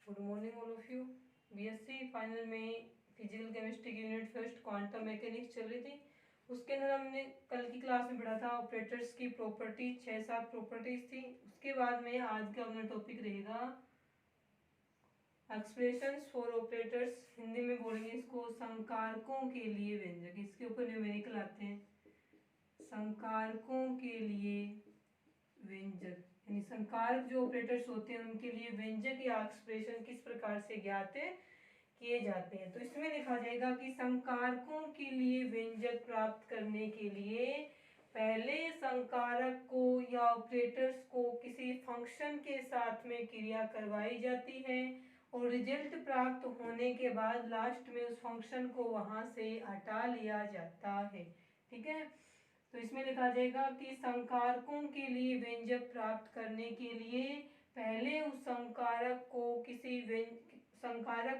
Good morning all of you. BSc final में physical chemistry की unit first quantum mechanics चल रही थी। उसके अंदर हमने कल की क्लास में पढ़ा था ऑपरेटर्स की प्रॉपर्टी, 6-7 प्रॉपर्टीज थी। उसके बाद में आज का अपना टॉपिक रहेगा एक्सप्रेशंस फॉर ऑपरेटर्स, हिंदी में बोलेंगे इसको संकारकों के लिए व्यंजक। इसके ऊपर न्यूमेरिकल आते हैं। संकारकों के लिए व्यंजक यानी संकारक जो ऑपरेटर्स होते हैं उनके लिए व्यंजक या एक्सप्रेशन किस प्रकार से ज्ञात किए जाते हैं। तो इसमें लिखा जाएगा कि संकारकों के लिए व्यंजक प्राप्त करने के लिए पहले संकारक को या ऑपरेटर्स को किसी फंक्शन के साथ में क्रिया करवाई जाती है और रिजल्ट प्राप्त होने के बाद लास्ट में उस फंक्शन को वहां से हटा लिया जाता है। ठीक है, तो इसमें लिखा जाएगा कि संकारकों के लिए व्यंजक प्राप्त करने के लिए पहले उस संकारक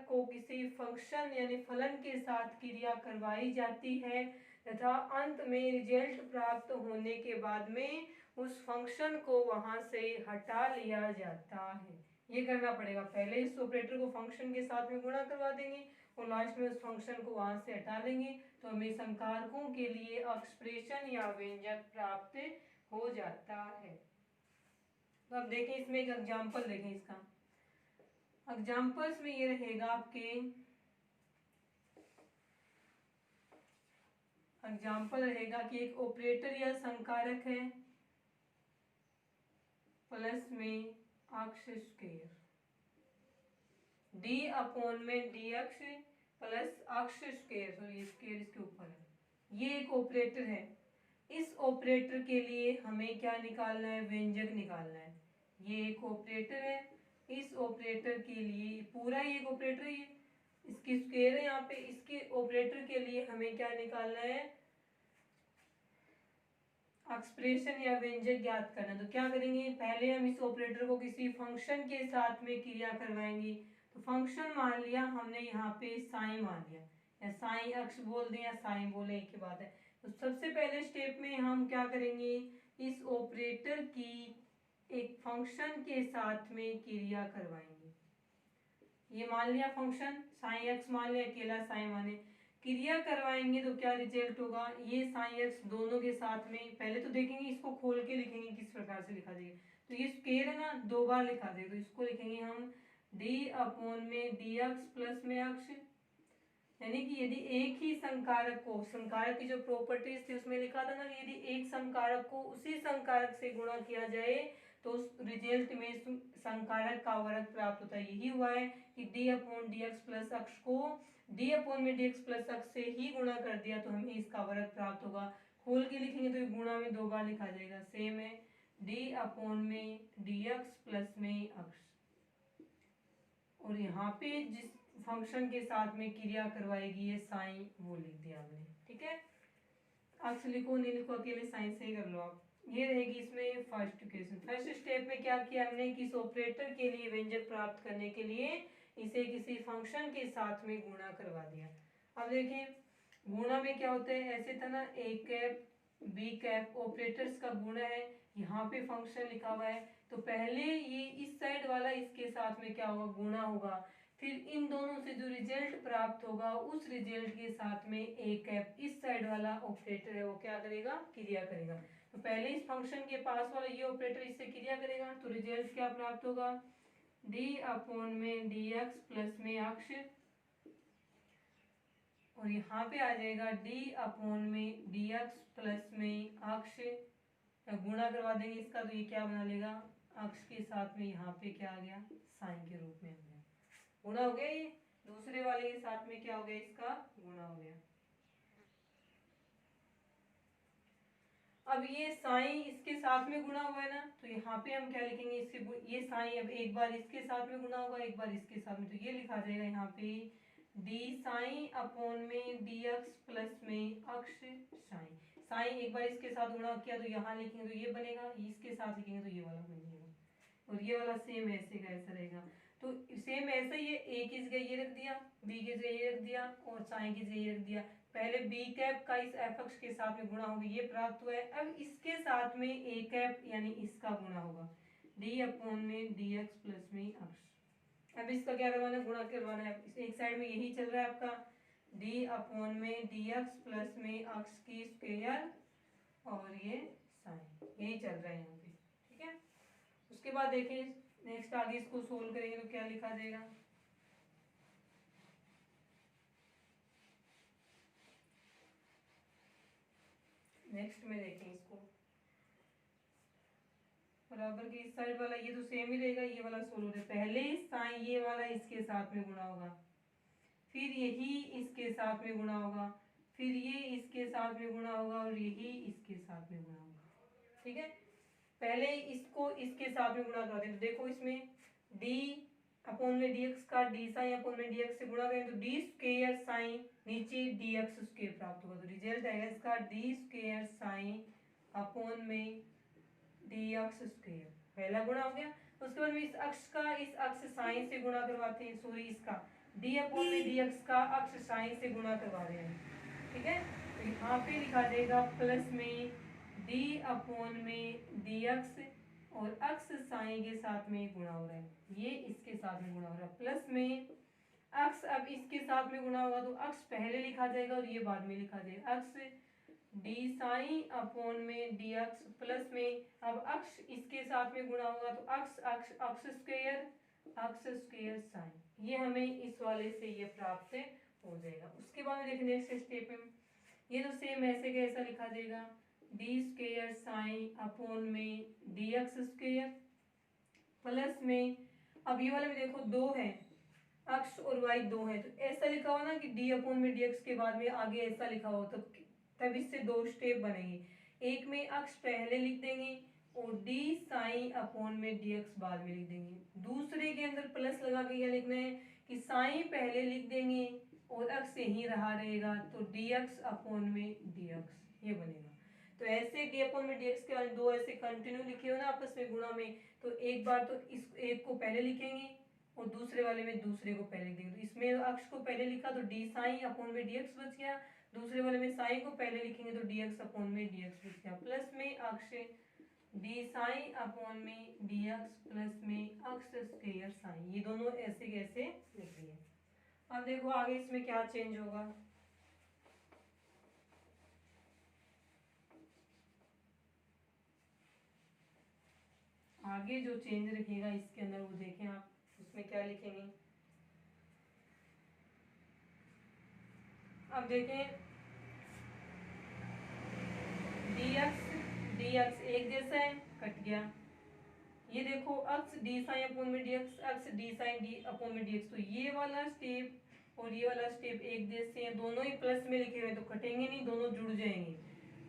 को किसी फंक्शन यानी फलन के साथ क्रिया करवाई जाती है तथा अंत में रिजल्ट प्राप्त होने के बाद में उस फंक्शन को वहां से हटा लिया जाता है। ये करना पड़ेगा, पहले इस ऑपरेटर को फंक्शन के साथ में गुणा करवा देंगे और लास्ट में उस फंक्शन को वहां से हटा लेंगे तो हमें संकारकों के लिए एक्सप्रेशन या व्यंजक प्राप्त हो जाता है। तो अब देखें, इसमें एक एग्जांपल देखें। इसका एग्जांपल्स में ये रहेगा आपके एग्जांपल रहेगा कि एक ऑपरेटर या संकारक है प्लस में अक्ष स्क्वायर डी अपॉन में डी अक्ष प्लस अक्ष स्क्वायर, सॉरी स्क्वायर इसके ऊपर है। ये एक ऑपरेटर है। इस ऑपरेटर के लिए हमें क्या निकालना है? व्यंजक निकालना है। ये एक ऑपरेटर है। इस ऑपरेटर के लिए पूरा ये एक ऑपरेटर है, ये इसकी स्क्वायर है यहाँ पे। इसके ऑपरेटर के लिए हमें क्या निकालना है? एक्सप्रेशन या व्यंजक ज्ञात करना। तो क्या करेंगे, पहले हम इस ऑपरेटर को किसी फंक्शन के साथ में क्रिया करवाएंगे। तो फंक्शन मान लिया हमने यहाँ पे साइन मान लिया, या साइन अक्ष बोल दें या साइन बोले, एक ही बात है। तो सबसे पहले स्टेप में हम क्या करेंगे, इस ऑपरेटर की एक फंक्शन के साथ में क्रिया करवाएंगे। ये मान लिया फंक्शन साइन एक्स मान लिया, अकेला साइन माने क्रिया करवाएंगे तो क्या रिजल्ट होगा, ये साइन एक्स दोनों के साथ में। पहले तो देखेंगे, इसको खोल के लिखेंगे किस प्रकार से लिखा जाएगा। तो ये स्क्वायर है ना, दो बार लिखा जाएगा, तो इसको लिखेंगे हम डी अपॉन में डी एक्स प्लस में अक्ष। यानी कि यदि एक ही संकारक को, संकारक की जो प्रॉपर्टीज थी उसमें लिखा था ना, यदि एक संकारक को उसी संकारक से गुणा किया जाए तो उस रिजल्ट में संकारक का वर्ग प्राप्त होता है। यही हुआ है कि D upon D X plus अक्ष को डी अपॉन में डी एक्स प्लस अक्ष से ही गुणा कर दिया तो हमें इसका वर्ग प्राप्त होगा। खोल के लिखेंगे तो गुणा में दो बार लिखा जाएगा। सेम है डी अपॉन में डी एक्स प्लस में अक्ष, और यहाँ पे जिस फंक्शन के साथ में क्रिया करवाएगी ये साइन, वो लिख दिया हमने। ठीक है, अक्ष लिखो नहीं लिखो, अकेले साइन से ही कर लो आप। ये रहेगी इसमें फर्स्ट इक्वेशन। फर्स्ट स्टेप में क्या किया हमने, किस ऑपरेटर के लिए व्यंजक प्राप्त करने के लिए इसे किसी फंक्शन के साथ में गुणा करवा दिया। अब देखें गुणा में क्या होता है, ऐसे था ना A cap B cap, operators का गुणा है। यहाँ पे फंक्शन लिखा हुआ है तो पहले ये इस साइड वाला इसके साथ में क्या होगा, गुणा होगा। फिर इन दोनों से जो रिजल्ट प्राप्त होगा उस रिजल्ट के साथ में ए कैप इस साइड वाला ऑपरेटर है वो क्या करेगा, क्रिया करेगा। तो पहले इस फंक्शन के पास वाला ये ऑपरेटर इससे क्रिया करेगा तो रिजल्ट क्या प्राप्त होगा, डी अपॉन में डी एक्स प्लस में अक्ष, और यहाँ पे आ जाएगा डी अपॉन में डी एक्स प्लस में अक्ष। गुणा करवा देंगे इसका तो ये क्या बना लेगा, अक्ष के साथ में यहाँ पे क्या आ गया, साइन के रूप में आ गया। गुणा हो गया, ये दूसरे वाले के साथ में क्या हो गया, इसका गुणा हो गया। अब ये साइन इसके साथ में गुणा हुआ है ना, तो यहाँ पे हम क्या लिखेंगे, इससे ये साइन अब एक बार इसके साथ में गुणा होगा, एक बार इसके साथ में, तो ये लिखा जाएगा यहाँ पे डी साइन अपॉन में डी एक्स प्लस में अक्ष साइन। साइन एक बार इसके साथ गुणा किया तो यहाँ लिखेंगे तो ये बनेगा, इसके साथ लिखेंगे तो ये वाला बनेगा, और ये वाला सेम ऐसे का ऐसा रहेगा। तो सेम ऐसे ही ए की जगह ये रख दिया, बी की जगह ये रख दिया और साइन की जगह ये रख दिया। पहले बी कैप का इस एफ एक्स के साथ में गुणा होगा, ये प्राप्त हुआ है। अब इसके साथ में ए कैप यानी इसका गुणा होगा, डी अपॉन में डी एक्स प्लस में अक्ष। अब इसका क्या करवाना है, गुणा करवाना है। एक साइड में यही चल रहा है आपका डी अपॉन में डी एक्स प्लस में अक्स की स्क्वायर और ये साइन, यही चल रहा है यहाँ पे, ठीक है। उसके बाद देखिए नेक्स्ट आगे इसको सोल्व करेंगे तो क्या लिखा जाएगा, नेक्स्ट में देखें इसको बराबर के इस साइड वाला ये तो सेम ही रहेगा, ये वाला सोल्व है, पहले साइन ये वाला इसके साथ में गुणा होगा, फिर यही इसके साथ में गुणा होगा, फिर ये इसके साथ में गुणा होगा और यही इसके साथ में गुणा होगा, ठीक है। पहले इसको इसके साथ में गुणा करते हैं तो देखो इसमें डी अपॉन में डी एक्स का डी साइन अपॉन में डी एक्स से गुणा करें तो डी स्क्वायर साइन नीचे डी एक्स स्क्वायर प्राप्त होगा, तो रिजल्ट आएगा इसका डी स्क्वायर साइन अपॉन में डी एक्स स्क्वायर, पहला गुणा हो गया। उसके बाद में इस अक्ष साइन से गुणा करवाते हैं, सॉरी इसका डी अपॉन में डी एक्स का अक्ष साइन से गुणा करवा रहे हैं, ठीक है। तो यहाँ पे लिखा जाएगा प्लस में डी अपॉन में डी एक्स और अक्ष साइन के साथ में गुणा हो रहा है, ये इसके साथ में गुणा हो रहा है, प्लस में अक्ष अब इसके साथ में गुणा होगा तो अक्ष पहले लिखा जाएगा और ये बाद में लिखा जाएगा, अक्ष डी साइन अपॉन में डी एक्स प्लस में अब अक्ष इसके साथ में गुणा होगा तो अक्ष अक्ष अक्ष स्क्वायर साइन, ये हमें इस वाले से ये प्राप्त हो जाएगा। उसके बाद में देखिए नेक्स्ट स्टेप में ये तो सेम ऐसे कैसा लिखा जाएगा डी स्क्वायर साइन अपॉन में डी एक्स स्क्वायर प्लस में अब ये वाले में देखो दो है अक्ष और वाई दो है तो ऐसा लिखा हुआ ना कि डी अपॉन में डी एक्स के बाद में आगे ऐसा लिखा हो तब इससे दो स्टेप बनेंगे, एक में अक्ष पहले लिख देंगे और डी साइन अपॉन में डी एक्स बाद में लिख देंगे, दूसरे के अंदर प्लस लगा के क्या लिखना है कि साइन पहले लिख देंगे और अक्ष यहीं रहा रहेगा तो डी एक्स अपॉन में डी एक्स ये बनेगा। तो ऐसे डी अपॉन में डी एक्स के दो ऐसे कंटिन्यू लिखे हो ना आपस में गुणा में, तो एक बार तो इस एक को पहले लिखेंगे और दूसरे वाले में दूसरे को पहले लिख देंगे, तो इसमें अक्ष को पहले लिखा तो डी साइन अपॉन में डी एक्स बच गया, दूसरे वाले में साइन को पहले लिखेंगे तो डी एक्स अपॉन में डी एक्स बच गया, प्लस में अक्ष डी साइन अपॉन में डी एक्स प्लस में अक्ष स्क्वायर साइन, ये दोनों ऐसे कैसे लिख दिए। अब देखो आगे इसमें क्या चेंज होगा, आगे जो चेंज रखेगा इसके अंदर वो देखें आप, उसमें क्या लिखेंगे। अब देखें डी एक्स एक जैसा है कट गया, ये देखो अक्ष डी साइन अपॉन में डी एक्स अक्ष डी साइन डी अपॉन में डी एक्स, तो ये वाला स्टेप और ये वाला स्टेप एक जैसे हैं, दोनों ही प्लस में लिखे हुए तो कटेंगे नहीं, दोनों जुड़ जाएंगे,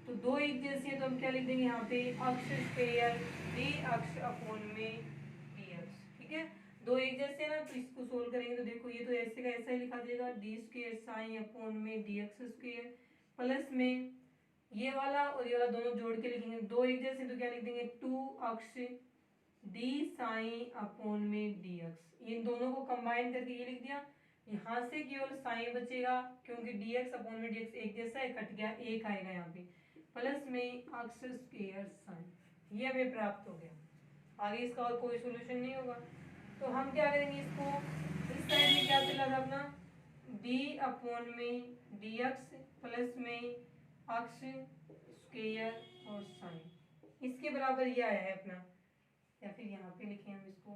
तो दो एक जैसे हैं तो हम क्या लिख देंगे यहाँ पे अक्ष स्क्वायर डी अक्ष अपॉन में डी एक्स, ठीक है। दो एक जैसे हैं ना तो इसको सोल्व करेंगे तो देखो ये तो ऐसे का ऐसा ही लिखा जाएगा डी स्क्वायर साइन अपॉन में डी एक्स स्क्वायर प्लस में ये वाला और ये वाला दोनों जोड़ के लिखेंगे, दो एक जैसे तो क्या लिख देंगे टू अक्ष डी साइन अपॉन में डी एक्स, इन दोनों को कंबाइन करके ये लिख दिया, यहाँ से केवल साइन बचेगा क्योंकि डी एक्स अपॉन में डी एक्स एक जैसा है कट गया, एक आएगा यहाँ पे प्लस में अक्ष स्क्वायर साइन, ये हमें प्राप्त हो गया। आगे इसका और कोई सोल्यूशन नहीं होगा, तो हम क्या करेंगे इसको इस साइड में क्या चला था अपना डी अपॉन में डी एक्स प्लस में अक्ष स्क्वायर और साइन, इसके बराबर ये आया है अपना, या फिर यहाँ पे लिखें हम इसको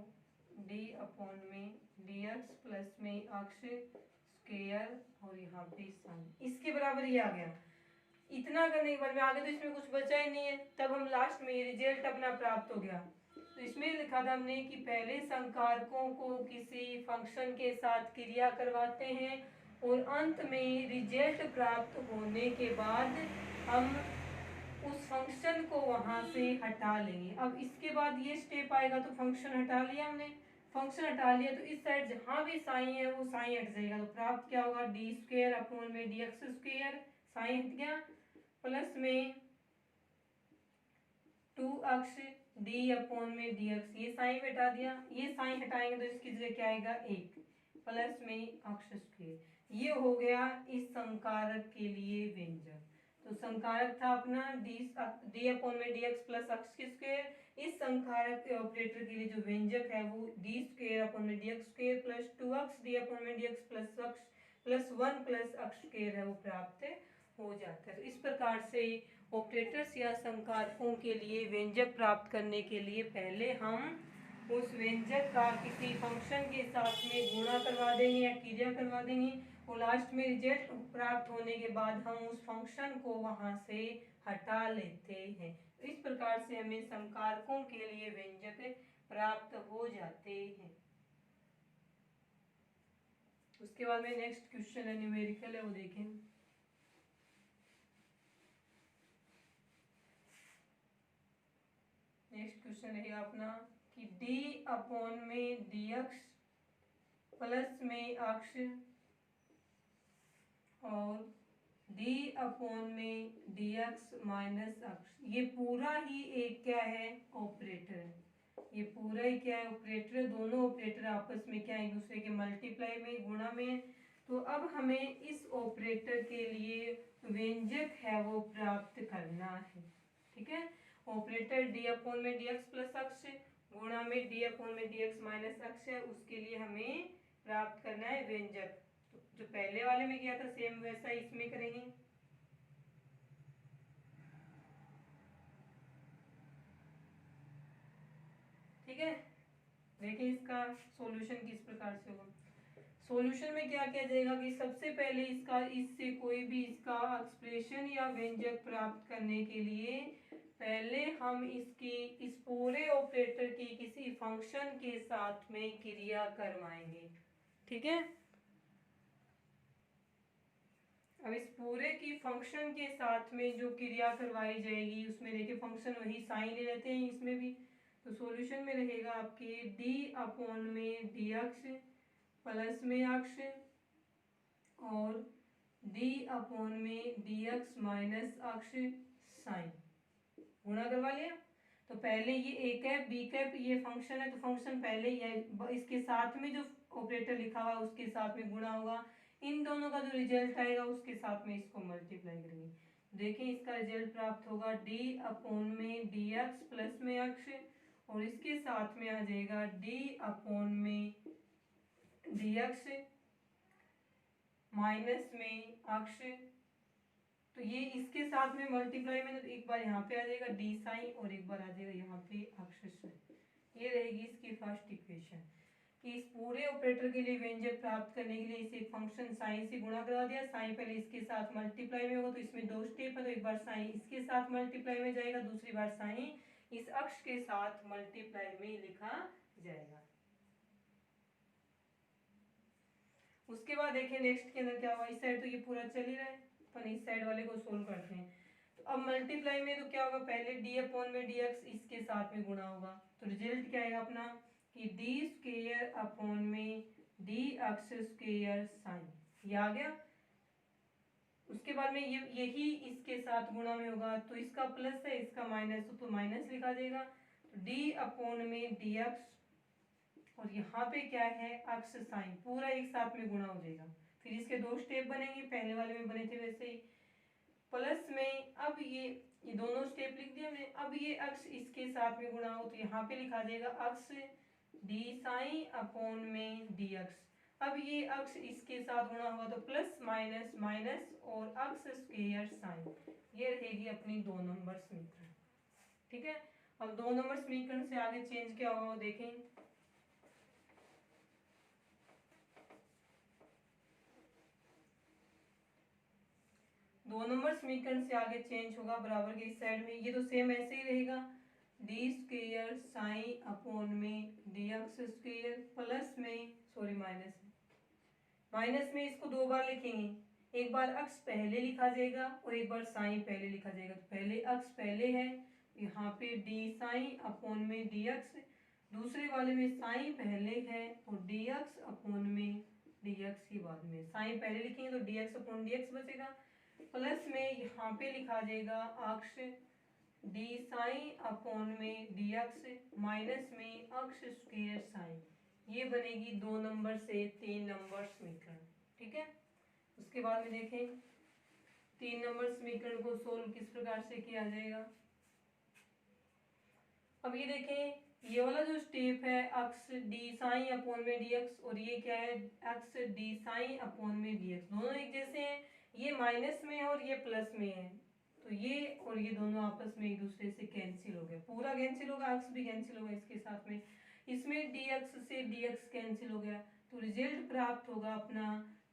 डी अपॉन में डी एक्स प्लस में अक्ष स्क्वायर और यहाँ पे साइन, इसके बराबर ये आ गया। इतना करने के बाद में आगे तो इसमें कुछ बचा ही नहीं है, तब हम लास्ट में रिजल्ट अपना प्राप्त हो गया। तो इसमें लिखा था हमने कि पहले संकारकों को किसी फंक्शन के साथ क्रिया करवाते हैं और अंत में रिजल्ट प्राप्त होने के बाद हम उस फंक्शन को वहां से हटा लेंगे। अब इसके बाद ये स्टेप आएगा तो फंक्शन हटा लिया हमने, फंक्शन हटा लिया तो इस साइड जहां भी साइन है वो साइन हट जाएगा, तो प्राप्त क्या होगा डी स्क्वायर अपॉन में डी एक्स स्क्वायर, साइन हट गया प्लस में टू अक्ष डी अपॉन में डी एक्स, ये साइन हटा दिया, ये साइन हटाएंगे तो इसकी जगह क्या आएगा एक प्लस में अक्ष स्क्वायर, ये हो गया इस संकारक के लिए व्यंजक। तो संकारक था अपना डी अपॉन में D X plus X square. इस संकारक के ऑपरेटर के लिए जो व्यंजक है वो डी स्क्वायर अपॉन में D X square plus 2x D upon में D X plus X plus 1 plus X square है वो प्राप्त हो जाता है। तो इस प्रकार से ऑपरेटर्स या संकारकों के लिए व्यंजक प्राप्त करने के लिए पहले हम उस व्यंजक का किसी फंक्शन के साथ में गुणा करवा देंगे या क्रिया करवा देंगे और लास्ट में रिजल्ट प्राप्त होने के बाद हम उस फंक्शन को वहां से हटा लेते हैं। तो इस प्रकार से हमें संकारकों के लिए व्यंजक प्राप्त हो जाते हैं। उसके बाद में नेक्स्ट क्वेश्चन है न्यूमेरिकल है वो देखें। नेक्स्ट क्वेश्चन है अपना कि d अपॉन में dx प्लस में x और d अपॉन में dx माइनस x, ये पूरा ही एक क्या है ऑपरेटर है। ये पूरा ही क्या है ऑपरेटर है। दोनों ऑपरेटर आपस में क्या एक दूसरे के मल्टीप्लाई में गुणा में। तो अब हमें इस ऑपरेटर के लिए व्यंजक है वो प्राप्त करना है। ठीक है, ऑपरेटर डी अपॉन में डी एक्स प्लस एक्स गुणा में डी अपॉन में डी एक्स माइनस एक्स है, उसके लिए हमें प्राप्त करना है व्यंजक। तो जो पहले वाले में किया था सेम वैसा इसमें करेंगे। ठीक है, देखिए इसका सॉल्यूशन किस प्रकार से होगा। सॉल्यूशन में क्या किया जाएगा कि सबसे पहले इसका इससे कोई भी इसका एक्सप्रेशन या व्यंजक प्राप्त करने के लिए पहले हम इसकी इस पूरे ऑपरेटर की किसी फंक्शन के साथ में क्रिया करवाएंगे। ठीक है, अब इस पूरे की फंक्शन के साथ में जो क्रिया करवाई जाएगी उसमें देखिए फंक्शन वही साइन ले लेते हैं इसमें भी। तो सॉल्यूशन में रहेगा आपके d अपॉन में dx प्लस में x और d अपॉन में dx माइनस x साइन गुणा करवा लिया। तो पहले ये एक है बी कैप ये फंक्शन है, तो फंक्शन पहले ही है, इसके साथ में जो ऑपरेटर लिखा हुआ है उसके साथ में गुणा होगा। इन दोनों का जो रिजल्ट आएगा उसके साथ में इसको मल्टीप्लाई करेंगे। देखिए इसका रिजल्ट प्राप्त होगा d अपॉन में dx प्लस में x और इसके साथ में आ जाएगा d अपॉन में dx माइनस में x। तो ये इसके साथ में मल्टीप्लाई में तो एक बार यहाँ पे आ जाएगा डी साइन और एक बार आ जाएगा यहाँ पे अक्ष। ये रहेगी इसकी फर्स्ट इक्वेशन कि इस पूरे ऑपरेटर के लिए व्यंजक प्राप्त करने के लिए इसे फंक्शन साइन से गुणा करा दिया। साइन पहले इसके साथ मल्टीप्लाई में होगा तो इसमें दो स्टेप है, तो एक बार साइन इसके साथ मल्टीप्लाई में जाएगा, दूसरी बार साइन इस अक्ष के साथ मल्टीप्लाई में लिखा जाएगा। उसके बाद देखिए नेक्स्ट के अंदर क्या हुआ। इस साइड तो ये पूरा चल ही रहा है, अपन इस साइड वाले को सोल्व करते हैं। तो अब मल्टीप्लाई में तो क्या होगा, पहले डी अपॉन में डी एक्स इसके साथ में गुणा होगा, तो रिजल्ट क्या आएगा अपना कि डी स्क्वायर अपॉन में डी एक्स स्क्वायर साइन, ये आ गया। उसके बाद में ये यही इसके साथ गुणा में होगा, तो इसका प्लस है इसका माइनस, तो माइनस लिखा जाएगा। तो डी अपॉन में डी एक्स और यहाँ पे क्या है एक्स साइन, पूरा एक साथ में गुणा हो जाएगा। फिर इसके दो स्टेप बनेंगे, पहले वाले में बने थे वैसे ही। प्लस में अब ये दोनों स्टेप लिख दिया हमने। अब ये अक्स इसके साथ में गुणा हो तो यहाँ पे लिखा जाएगा अक्स डी साइन अपॉन में डी एक्स। अब ये अक्स इसके साथ गुणा हुआ तो प्लस माइनस माइनस और अक्स स्क्वायर साइन, ये रहेगी अपनी 2 नंबर समीकरण। ठीक है, अब 2 नंबर समीकरण से आगे चेंज क्या होगा देखें। दो नंबर समीकरण से आगे चेंज होगा बराबर के इस साइड में, ये तो सेम ऐसे ही रहेगा डी स्क्वायर साइन अपॉन में डी एक्स स्क्वायर प्लस में सॉरी माइनस में इसको दो बार लिखेंगे, एक बार अक्स पहले लिखा जाएगा और एक बार साइन पहले लिखा जाएगा। तो पहले अक्स पहले है, यहाँ पे डी साइन अपॉन में डी एक्स, दूसरे वाले में साइन पहले है और डी एक्स अपॉन में डी एक्स के बाद में साइन पहले लिखेंगे तो D x upon D x बचेगा। प्लस में यहाँ पे लिखा जाएगा अक्ष डी साइन अपॉन में डी एक्स माइनस में अक्ष स्क्वायर साइन, ये बनेगी 2 नंबर से 3 नंबर समीकरण। ठीक है, उसके बाद में देखें 3 नंबर समीकरण को सोल्व किस प्रकार से किया जाएगा। अब ये देखें, ये वाला जो स्टेप है एक्स डी साइन अपॉन में dx, और ये क्या है एक्स डी साइन अपॉन में dx, दोनों एक जैसे हैं। ये माइनस में है और ये प्लस में है, तो ये और ये दोनों आपस में एक दूसरे से कैंसिल हो गए, पूरा कैंसिल होगा, एक्स भी कैंसिल होगा इसके साथ में। इसमें dx से dx कैंसिल हो गया, तो रिजल्ट प्राप्त होगा अपना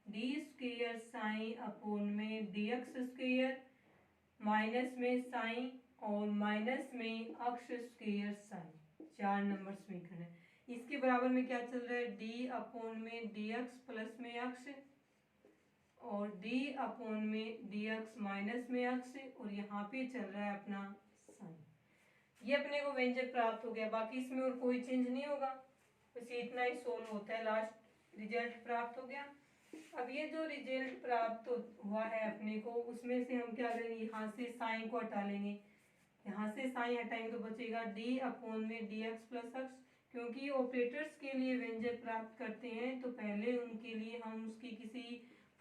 डी स्क्वेयर साइन अपॉन में dx स्क्वेयर, माइनस में साइन और माइनस में अक्ष स्क्वायर साइन, 4 नंबर समीकरण है। इसके बराबर में क्या चल रहा है, डी अपॉन में dx प्लस में अक्ष और डी अपॉन में dx माइनस में अक्ष, और यहाँ पे चल रहा है अपना साइन। ये अपने को व्यंजक प्राप्त हो गया, बाकी इसमें और कोई चेंज नहीं होगा, बस इतना ही सोल्व होता है, लास्ट रिजल्ट प्राप्त हो गया। अब ये जो रिजल्ट प्राप्त हुआ है अपने को, उसमें से हम क्या करेंगे, यहाँ से साइन को हटा लेंगे, यहाँ से साइन हटाएंगे तो बचेगा डी अपॉन में dx प्लस अक्स। क्योंकि ऑपरेटर्स के लिए व्यंजक प्राप्त करते हैं तो पहले उनके लिए हम उसकी किसी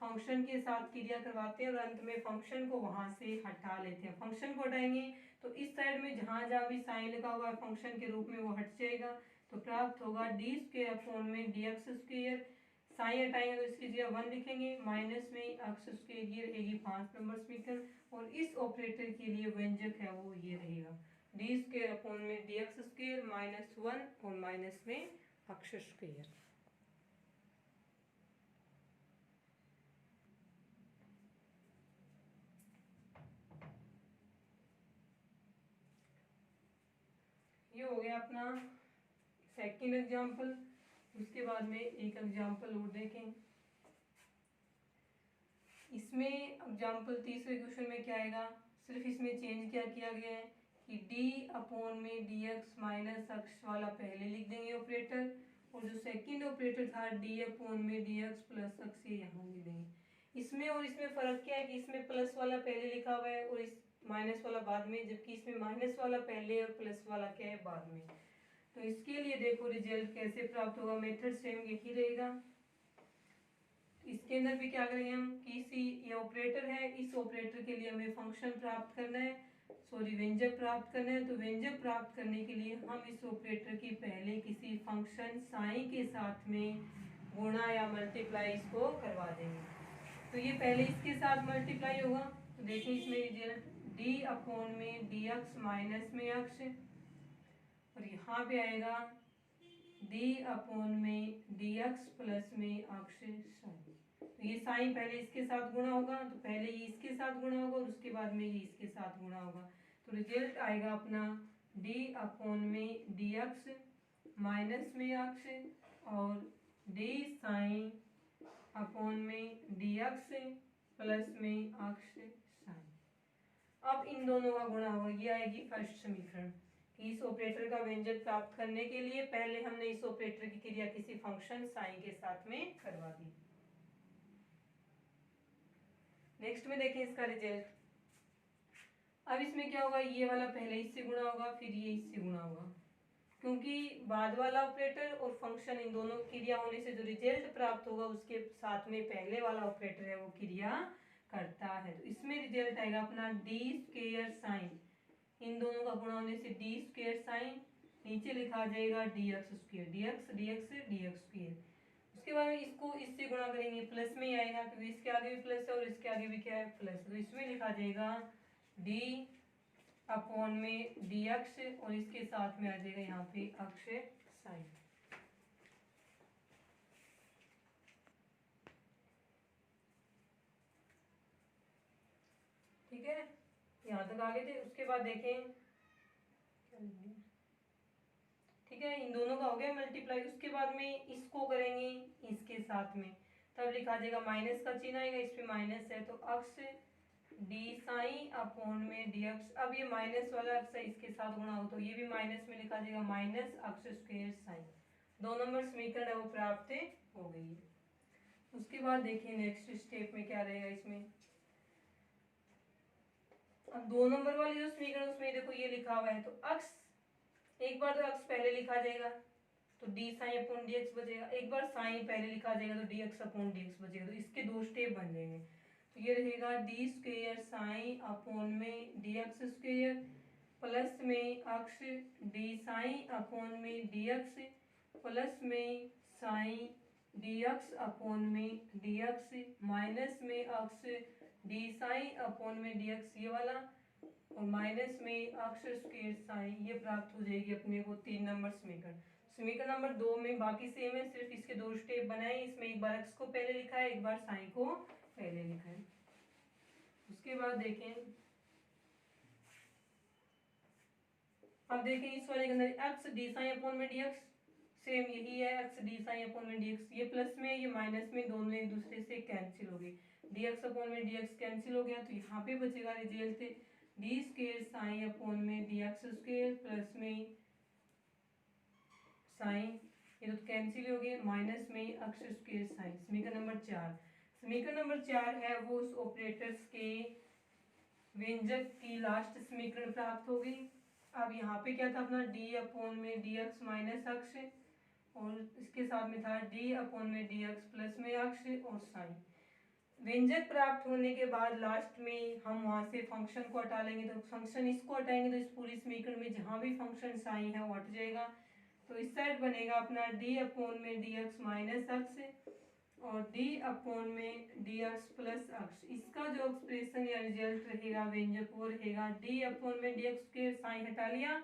फंक्शन के साथ क्रिया करवाते हैं और अंत में फंक्शन को वहाँ से हटा लेते हैं। फंक्शन को हटाएंगे तो इस साइड में जहाँ जहाँ भी साइन लिखा हुआ है फंक्शन के रूप में वो हट जाएगा, तो प्राप्त होगा डी स्क्वेयर अपॉन में dx स्क्वेयर, साइन हटाएंगे तो इसकी जगह 1 लिखेंगे, माइनस में अक्स स्क्वेयर, ये रहेगी 5 नंबर समीकरण। और इस ऑपरेटर के लिए व्यंजक है वो ये रहेगा डी स्क्वेयर अपॉन में dx स्क्वेयर माइनस 1 और माइनस में अक्ष स्क्वेयर। ये हो गया अपना सेकंड एग्जांपल। उसके बाद में एक एग्जांपल और देखें। इसमें एग्जांपल तीसरे क्वेश्चन में क्या आएगा, सिर्फ इसमें चेंज क्या किया गया है कि d अपॉन में dx माइनस अक्ष वाला पहले लिख देंगे ऑपरेटर, और जो सेकंड ऑपरेटर था d अपॉन में dx प्लस अक्ष ये यहाँ लिख देंगे। इसमें और इसमें फ़र्क क्या है कि इसमें प्लस वाला पहले लिखा हुआ है और इस माइनस वाला बाद में, जबकि इसमें माइनस वाला पहले और प्लस वाला क्या है बाद में। तो इसके लिए देखो रिजल्ट कैसे प्राप्त होगा, मेथड सेम यही रहेगा। इसके अंदर भी क्या करेंगे हम, किसी ये ऑपरेटर है, इस ऑपरेटर के लिए हमें फंक्शन प्राप्त करना है, सॉरी व्यंजक प्राप्त करना है। तो व्यंजक प्राप्त करने के लिए हम इस ऑपरेटर की पहले किसी फंक्शन साइन के साथ में गुणा या मल्टीप्लाई इसको करवा देंगे। तो ये पहले इसके साथ मल्टीप्लाई होगा, तो देखिए इसमें रिजल्ट डी अपॉन में dx माइनस में अक्ष, और यहाँ पे आएगा डी अपॉन में dx प्लस में अक्ष साइन। तो ये साइन पहले इसके साथ गुणा होगा, तो पहले ये इसके साथ गुणा होगा और उसके बाद में ये इसके साथ गुणा होगा, तो रिजल्ट आएगा अपना d अपॉन में dx माइनस में अक्ष और d साइन अपॉन में dx प्लस में अक्ष साइन। अब इन दोनों का गुणा होगा, ये आएगी फर्स्ट समीकरण। इस ऑपरेटर का व्यंजक प्राप्त करने के लिए पहले हमने इस ऑपरेटर की क्रिया किसी फंक्शन साइन के साथ में करवा दी। नेक्स्ट में देखें इसका रिजल्ट। अब इसमें क्या होगा, ये वाला पहले इससे गुणा होगा, फिर ये इससे गुणा होगा, क्योंकि बाद वाला ऑपरेटर और फंक्शन इन दोनों क्रिया होने से जो रिजल्ट प्राप्त होगा उसके साथ में पहले वाला ऑपरेटर है वो क्रिया करता है। तो इसमें रिजल्ट आएगा अपना डी स्क्वेयर साइन, इन दोनों का गुणा होने से डी स्क्वेयर साइन, नीचे लिखा जाएगा dx square, dx dx dx square. उसके बाद में इसको इससे गुणा करेंगे, प्लस में ही आएगा क्योंकि इसके आगे भी प्लस है और इसके आगे भी क्या है प्लस, तो इसमें लिखा जाएगा d अपॉन में dx और इसके साथ में आ जाएगा यहाँ पे अक्ष साइन। ठीक है, यहाँ तक आगे थे। उसके बाद देखें, ठीक है, इन दोनों का हो गया मल्टीप्लाई। उसके बाद में इसको करेंगे इसके साथ में, तब लिखा जाएगा माइनस का चिन्ह आएगा, इस पे माइनस है तो अक्ष डी साइन अपॉन में dx। अब ये माइनस वाला अक्ष इसके साथ गुणा हो तो ये भी माइनस में लिखा जाएगा माइनस अक्ष स्क्वायर साइन। 2 नंबर समीकरण है वो प्राप्त हो गई है। उसके बाद देखिए नेक्स्ट स्टेप में क्या रहेगा इसमें। अब 2 नंबर वाली जो समीकरण उसमें देखो ये लिखा हुआ है, तो अक्ष एक बार तो अक्ष पहले लिखा जाएगा तो डी साइन अपॉन dx बचेगा, एक बार साइन पहले लिखा जाएगा तो dx अपॉन dx बचेगा, तो इसके 2 स्टेप बन जाएंगे। तो ये रहेगा डी स्क्वेयर साइन अपॉन में डी एक्स स्क्वेयर प्लस में अक्ष डी साइन अपॉन में डी एक्स प्लस में साइन डी एक्स अपॉन में डी एक्स माइनस में अक्ष डी साइन अपॉन में डी एक्स ये वाला और माइनस में अक्ष स्क्वायर साइन ये प्राप्त हो जाएगी अपने को 3 नंबर समीकरण। समीकरण नंबर 2 में बाकी सेम है, सिर्फ इसके 2 स्टेप बनाए, इसमें एक बार एक्स को पहले लिखा है, एक बार साइन को पहले लिखा है। उसके बाद देखें, अब देखें इस वाले के अंदर एक्स डी साइन अपॉन में डी एक्स सेम यही है, एक्स डी साइन अपॉन में डी एक्स, ये प्लस में ये माइनस में दोनों एक दूसरे से कैंसिल हो गए, डी एक्स अपॉन में डी एक्स कैंसिल हो गया, तो यहाँ पे बचेगा result D square sine upon में डी एक्स स्क्वेयर प्लस में साइन ये तो कैंसिल हो गए माइनस में अक्ष स्क्वेयर साइन। समीकरण नंबर 4, समीकरण नंबर 4 है वो उस ऑपरेटर्स के व्यंजक की लास्ट समीकरण प्राप्त हो गई। अब यहाँ पे क्या था अपना डी अपॉन में डी एक्स माइनस अक्ष और इसके साथ में था डी अपॉन में डी एक्स प्लस में अक्ष और साइन। व्यंजक प्राप्त होने के बाद लास्ट में हम वहाँ से फंक्शन को हटा लेंगे, तो फंक्शन इसको हटाएंगे तो इस पूरी समीकरण में जहाँ भी फंक्शन साइन है वो हट जाएगा। तो इस साइड बनेगा अपना डी अपॉन में डी एक्स माइनस अक्ष और डी अपॉन में डी एक्स प्लस अक्ष। इसका जो एक्सप्रेशन या रिजल्ट रहेगा व्यंजक वो रहेगा डी अपॉन में डी एक्स स्क्वायर साइन हटा लिया,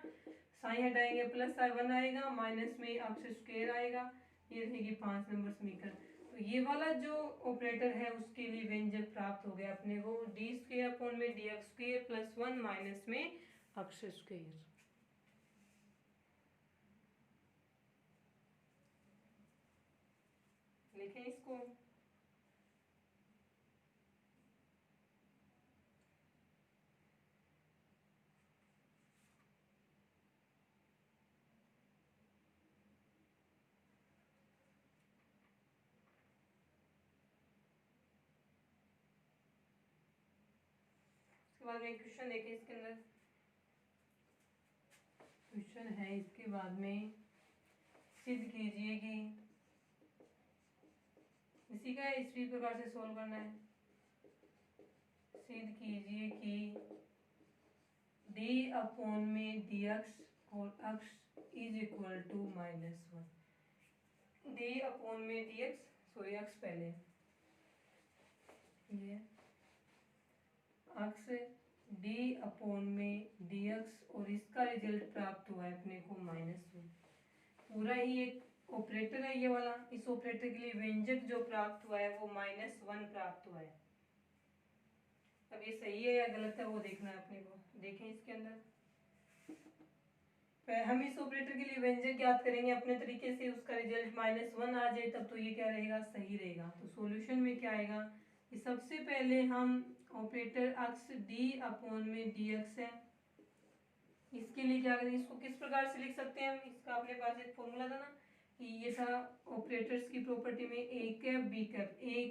साइन हटाएंगे प्लस वन आएगा माइनस में अक्ष स्क्वायर आएगा, ये रहेगी 5 नंबर समीकरण। तो ये वाला जो ऑपरेटर है उसके लिए व्यंजक प्राप्त हो गया अपने को डी स्क्वायर अपॉन में D X square plus 1 minus में अक्ष स्क्वायर। लिखें इसको, उसके बाद में क्वेश्चन देखें, इसके अंदर क्वेश्चन है इसके बाद में सिद्ध कीजिए कि इसी का इसी प्रकार से सॉल्व करना है। सिद्ध कीजिए कि d अपॉन में dx और x is equal to -1। d upon में dx सॉरी अक्ष पहले ये अक्ष d अपॉन में dx और इसका रिजल्ट प्राप्त हुआ है अपने को -1। पूरा ही एक ऑपरेटर है ये वाला, इस ऑपरेटर के लिए व्यंजक जो प्राप्त हुआ है वो -1 प्राप्त हुआ है। अब ये सही है या गलत है वो देखना है अपने को। देखें इसके अंदर हम इस ऑपरेटर के लिए व्यंजक ज्ञात करेंगे अपने तरीके से, उसका रिजल्ट -1 आ जाए तब तो ये क्या रहेगा, सही रहेगा। तो सॉल्यूशन में क्या आएगा कि सबसे पहले हम ऑपरेटर अक्ष d अपॉन में dx है, इसके लिए क्या करेंगे, इसको किस प्रकार से लिख सकते हैं हम, इसका अपने पास एक फॉर्मूला था ना कि ये था ऑपरेटर्स की प्रॉपर्टी में A cap B cap, A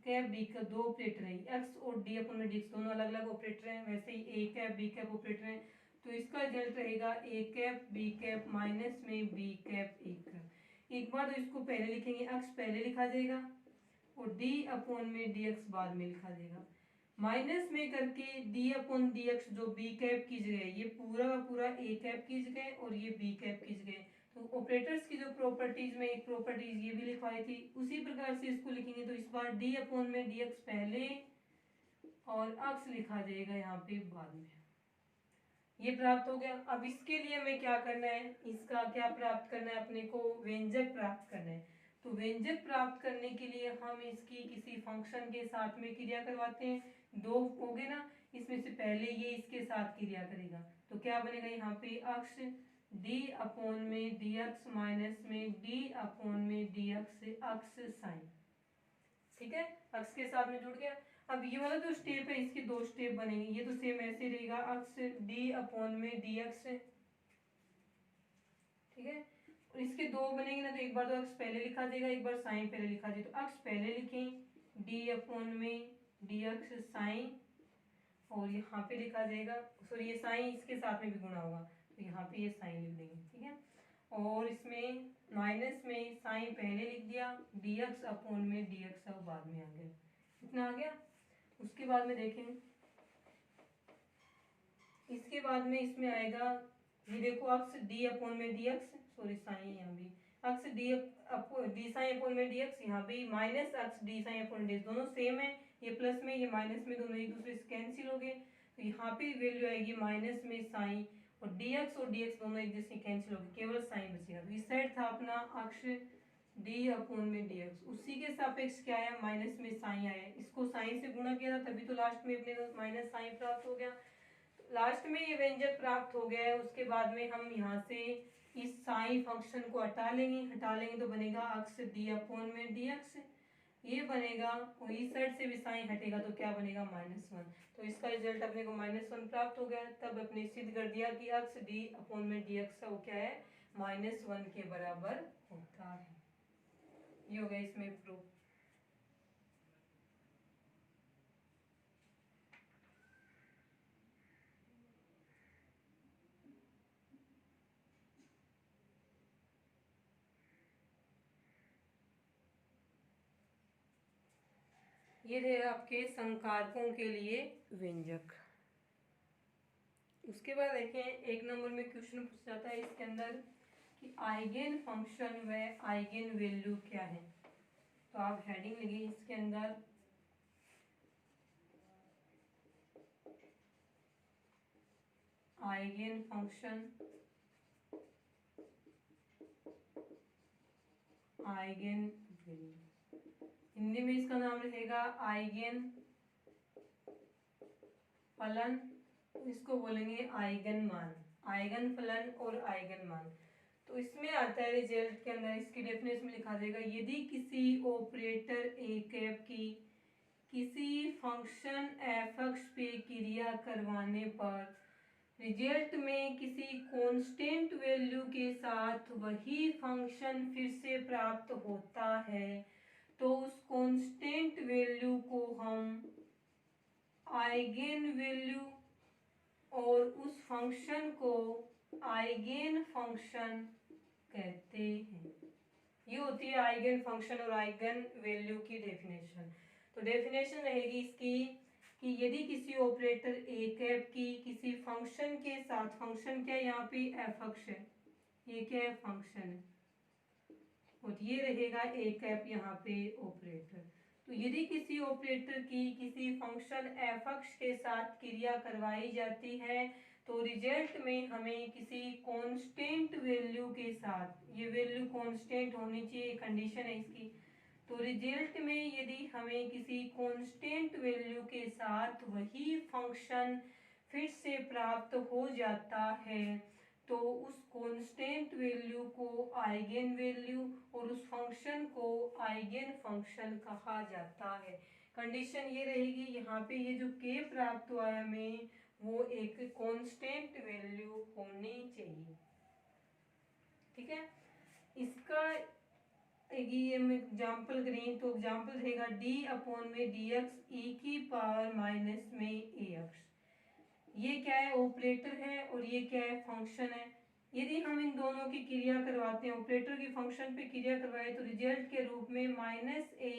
cap B cap दो ऑपरेटर हैं, एक्स और डी अपॉन में डीएक्स दोनों अलग अलग ऑपरेटर हैं, वैसे ही A cap B cap operator हैं। तो इसका रिजल्ट रहेगा A cap B cap minus में बी कैप ए कैप। एक बार तो इसको पहले लिखेंगे, एक्स पहले लिखा जाएगा और डी अपॉन में डीएक्स बाद में लिखा जाएगा, माइनस में करके डी अपॉन डी एक्स जो बी कैप की जगह, ये पूरा का पूरा ए कैप की जगह और ये बी कैप की जगह। तो ऑपरेटर्स की जो प्रॉपर्टीज में एक प्रॉपर्टीज ये भी लिखवाई थी, उसी प्रकार से इसको लिखेंगे। तो इस बार डी अपॉन में डी एक्स पहले और अक्स लिखा जाएगा यहाँ पे बाद में। ये प्राप्त हो गया। अब इसके लिए हमें क्या करना है, इसका क्या प्राप्त करना है, अपने को व्यंजक प्राप्त करना है। तो व्यंजक प्राप्त करने के लिए हम इसकी किसी फंक्शन के साथ में क्रिया करवाते हैं। दो हो गए ना, इसमें से पहले ये इसके साथ क्रिया करेगा तो क्या बनेगा, यहाँ पे अक्ष d अपॉन में dx माइनस में d अपॉन में dx अक्ष साइन, ठीक है, अक्ष के साथ में जुड़ गया। अब ये वाला जो स्टेप है इसके दो स्टेप बनेंगे, ये तो सेम ऐसे रहेगा, अक्ष d अपॉन में dx, ठीक है, और इसके दो बनेंगे ना, तो एक बार तो अक्ष पहले लिखा जाएगा, एक बार साइन पहले लिखा जाएगा। तो अक्ष पहले लिखें d अपॉन में dx साइन और यहाँ पे लिखा जाएगा, सॉरी ये साइन इसके साथ में भी गुणा होगा तो यहाँ पे ये साइन लिख देंगे, ठीक है। और इसमें माइनस में साइन पहले लिख दिया, dx अपॉन में dx अब बाद में आ गया, इतना आ गया। उसके बाद में देखें, इसके बाद में इसमें आएगा, ये देखो अक्स डी अपॉन में डी एक्स, सॉरी साइन यहाँ भी अक्स डी साइन अपॉन में डी एक्स, यहाँ भी माइनस अक्स D sine upon D X, दोनों सेम है, ये प्लस में ये माइनस में, दोनों एक दूसरे से कैंसिल हो गए, तो यहाँ पे वैल्यू आएगी माइनस में साइन, और डी एक्स दोनों एक दूसरे कैंसिल हो गए, केवल साइन बचेगा। तो इस साइड था अपना अक्ष डी अपॉन में डी एक्स, उसी के सापेक्ष क्या आया, माइनस में साइन आया, इसको साइन से गुणा किया था तभी तो लास्ट में अपने माइनस साइन प्राप्त हो गया। लास्ट में ये व्यंजक प्राप्त हो गया है, उसके बाद में हम यहाँ से इस साइन फंक्शन को हटा लेंगे तो बनेगा अक्स डी अपॉन में डी एक्स, ये बनेगा, और इस साइड से भी साइन हटेगा तो क्या बनेगा, -1। तो इसका रिजल्ट अपने को -1 प्राप्त हो गया। तब अपने सिद्ध कर दिया कि अक्स डी अपॉन में डी एक्स का वो क्या है, -1 के बराबर होता है। ये हो गया इसमें प्रूफ। ये रहे आपके संकारकों के लिए व्यंजक। उसके बाद देखें, एक नंबर में क्वेश्चन पूछा जाता है इसके अंदर कि आइगेन फंक्शन व आइगेन वैल्यू क्या है। तो आप हेडिंग लिखिए इसके अंदर, eigen function, eigen value, Hindi में इसका नाम रहेगा आइगेन फलन, इसको बोलेंगे आइगन मान, आइगन फलन और आइगन मान। तो इसमें आता है रिजल्ट के अंदर, इसकी डेफिनेशन में लिखा जाएगा, यदि किसी ऑपरेटर ए कैप की किसी फंक्शन एफ एक्स पे क्रिया करवाने पर रिजल्ट में किसी कांस्टेंट वैल्यू के साथ वही फंक्शन फिर से प्राप्त होता है, तो उस कांस्टेंट वैल्यू को हम आइगेन वैल्यू और उस फंक्शन को आइगेन फंक्शन कहते हैं। ये होती है आइगेन फंक्शन और आइगेन वैल्यू की डेफिनेशन। तो डेफिनेशन रहेगी इसकी कि यदि किसी ऑपरेटर ए कैप की किसी फंक्शन के साथ, फंक्शन क्या है यहाँ पे, एफ एक्स है, ये क्या है, फंक्शन है, और ये रहेगा ए कैप यहाँ पे ऑपरेटर। तो यदि किसी ऑपरेटर की किसी फंक्शन एफ एक्स के साथ क्रिया करवाई जाती है तो रिजल्ट में हमें किसी कांस्टेंट वैल्यू के साथ, ये वैल्यू कांस्टेंट होनी चाहिए, कंडीशन है इसकी, तो रिजल्ट में यदि हमें किसी कांस्टेंट वैल्यू के साथ वही फंक्शन फिर से प्राप्त हो जाता है तो उस कांस्टेंट वैल्यू को आइगेन वैल्यू और उस फंक्शन को आइगेन फंक्शन कहा जाता है। कंडीशन ये रहेगी यहाँ पे, ये जो k प्राप्त हुआ है हमें वो एक कांस्टेंट वैल्यू होनी चाहिए। ठीक है, इसका ये हम एग्जाम्पल करें तो एग्जाम्पल रहेगा d अपॉन में डी एक्स ई की पावर माइनस में ए एक्स। ये क्या है, ऑपरेटर है, और ये क्या है, फंक्शन है। यदि हम इन दोनों की क्रिया करवाते हैं, ऑपरेटर की फंक्शन पे क्रिया करवाए तो रिजल्ट के रूप में माइनस ए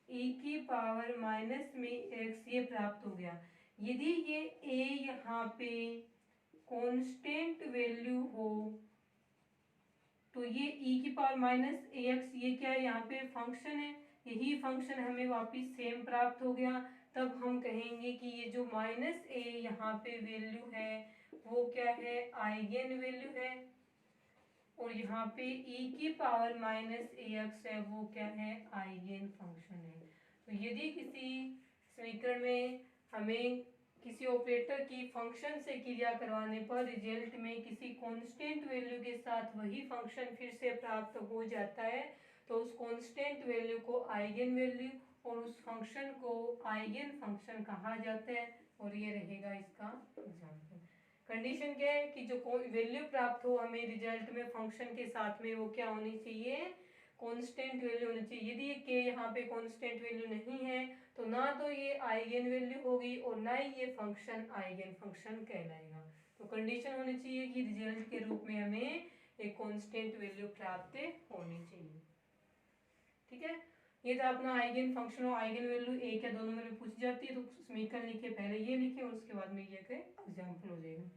ई की पावर माइनस में एक्स ये प्राप्त हो गया। यदि ये ए यहाँ पे कांस्टेंट वैल्यू हो तो ये ई की पावर माइनस ए एक्स ये क्या है, यहाँ पे फंक्शन है, यही फंक्शन हमें वापस सेम प्राप्त हो गया। तब हम कहेंगे कि ये जो माइनस ए यहाँ पे वैल्यू है वो क्या है, आइगेन वैल्यू है, और यहाँ पे ई की पावर माइनस ए एक्स है वो क्या है, आइगेन फंक्शन है। तो यदि किसी समीकरण में हमें किसी ऑपरेटर की फंक्शन से क्रिया करवाने पर रिजल्ट में किसी कांस्टेंट वैल्यू के साथ वही फंक्शन फिर से प्राप्त हो जाता है तो उस कांस्टेंट वैल्यू को आइगेन वैल्यू और उस फंक्शन को आइगेन फंक्शन कहा जाता है, और ये रहेगा इसका एग्जाम्पल। कंडीशन क्या है कि जो वैल्यू प्राप्त हो हमें रिजल्ट में फंक्शन के साथ में वो क्या होनी चाहिए, कांस्टेंट वैल्यू होनी चाहिए। यदि ये k यहाँ पे कांस्टेंट वैल्यू नहीं है तो ना तो ये आइगेन वैल्यू होगी और ना ही ये फंक्शन आइगेन फंक्शन कहलाएगा। तो कंडीशन होनी चाहिए कि रिजल्ट के रूप में हमें एक कांस्टेंट वैल्यू प्राप्त होनी चाहिए। ठीक है, ये था अपना आइगन फंक्शन और आइगन वैल्यू एक या दो नंबर में पूछी जाती है, तो समीकरण लिखे, पहले ये लिखे और उसके बाद में ये के एग्जाम्पल हो जाएगा।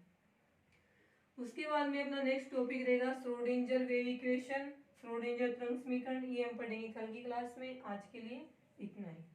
उसके बाद में अपना नेक्स्ट टॉपिक रहेगा श्रोडिंगर वेव इक्वेशन, श्रोडिंगर तरंग समीकरण। ये हम पढ़ेंगे कल की क्लास में। आज के लिए इतना ही।